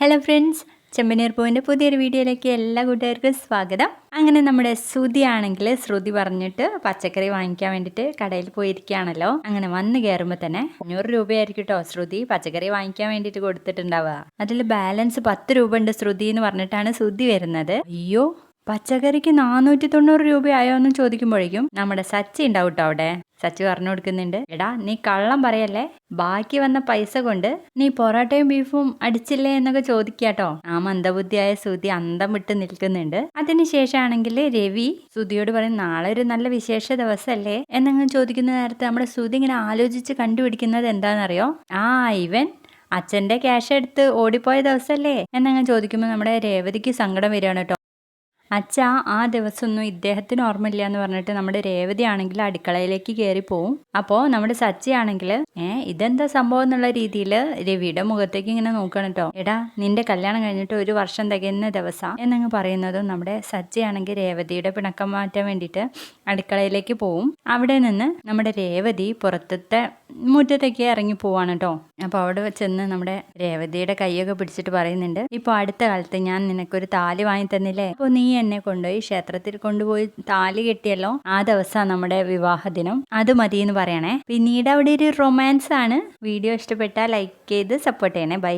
Hello friends, ചെമ്പനീർ പൂവിൻ്റെ പുതിയൊരു വീഡിയോയിലേക്ക് എല്ലാ കൂട്ടുകാർക്കും സ്വാഗതം. അങ്ങനെ നമ്മുടെ ശ്രുതി ശ്രുതി പറഞ്ഞിട്ട് പച്ചക്കറി വാങ്ങിക്കാൻ വേണ്ടിയിട്ട് കടയിൽ പോയിരിക്കുകയാണല്ലോ. അങ്ങനെ വന്ന് കയറുമ്പോൾ തന്നെ 500 രൂപയായിരിക്കും കേട്ടോ ശ്രുതി പച്ചക്കറി വാങ്ങിക്കാൻ വേണ്ടിയിട്ട് കൊടുത്തിട്ടുണ്ടാവുക. അതിൽ ബാലൻസ് 10 രൂപ ഉണ്ട് ശ്രുതി എന്ന് പറഞ്ഞിട്ടാണ് ശ്രുതി വരുന്നത്. അയ്യോ, പച്ചക്കറിക്ക് 490 രൂപയായോ എന്ന് ചോദിക്കുമ്പോഴേക്കും നമ്മുടെ സച്ചി ഉണ്ടാവും കേട്ടോ അവിടെ. സച്ചി പറഞ്ഞു കൊടുക്കുന്നുണ്ട്, എടാ നീ കള്ളം പറയല്ലേ, ബാക്കി വന്ന പൈസ കൊണ്ട് നീ പൊറോട്ടയും ബീഫും അടിച്ചില്ലേ എന്നൊക്കെ ചോദിക്കാട്ടോ. ആ മന്ദബുദ്ധിയായ ശ്രുതി അന്തം വിട്ട് നിൽക്കുന്നുണ്ട്. അതിനുശേഷമാണെങ്കിൽ രവി ശ്രുതിയോട് പറയും, നാളെ ഒരു നല്ല വിശേഷ ദിവസമല്ലേ എന്നങ്ങ് ചോദിക്കുന്ന നേരത്തെ നമ്മുടെ ശ്രുതി ഇങ്ങനെ ആലോചിച്ച് കണ്ടുപിടിക്കുന്നത് എന്താണെന്നറിയോ? ഇവൻ അച്ഛൻ്റെ ക്യാഷ് എടുത്ത് ഓടിപ്പോയ ദിവസമല്ലേ എന്നങ്ങ് ചോദിക്കുമ്പോൾ നമ്മുടെ രേവതിക്ക് സങ്കടം വരികയാണ് കേട്ടോ. അച്ഛാ, ആ ദിവസമൊന്നും ഇദ്ദേഹത്തിന് ഓർമ്മയില്ല എന്ന് പറഞ്ഞിട്ട് നമ്മുടെ രേവതി ആണെങ്കിൽ അടുക്കളയിലേക്ക് കയറി പോവും. അപ്പോൾ നമ്മുടെ സച്ചി ആണെങ്കിൽ ഇതെന്താ സംഭവം എന്നുള്ള രീതിയിൽ രവിയുടെ മുഖത്തേക്ക് ഇങ്ങനെ നോക്കണം കേട്ടോ. എടാ, നിന്റെ കല്യാണം കഴിഞ്ഞിട്ട് 1 വർഷം തികയുന്ന ദിവസം എന്നങ്ങ് പറയുന്നതും നമ്മുടെ സച്ചി ആണെങ്കിൽ രേവതിയുടെ പിണക്കം മാറ്റാൻ വേണ്ടിയിട്ട് അടുക്കളയിലേക്ക് പോവും. അവിടെ നിന്ന് നമ്മുടെ രേവതി പുറത്തത്തെ മുറ്റത്തേക്ക് ഇറങ്ങി പോവാണ് കേട്ടോ. അപ്പോൾ അവിടെ ചെന്ന് നമ്മുടെ രേവതിയുടെ കൈയൊക്കെ പിടിച്ചിട്ട് പറയുന്നുണ്ട്, ഇപ്പോൾ അടുത്ത കാലത്ത് ഞാൻ നിനക്കൊരു താലി വാങ്ങി തന്നില്ലേ, അപ്പോൾ നീ എന്നെ കൊണ്ടുപോയി ക്ഷേത്രത്തിൽ കൊണ്ടുപോയി താലി കെട്ടിയല്ലോ, ആ ദിവസമാണ് നമ്മുടെ വിവാഹ ദിനം, അത് മതി എന്ന് പറയണേ. പിന്നീട് അവിടെ ഒരു റൊമാൻസ് ആണ്. വീഡിയോ ഇഷ്ടപ്പെട്ടാൽ ലൈക്ക് ചെയ്ത് സപ്പോർട്ട് ചെയ്യണേ. ബൈ.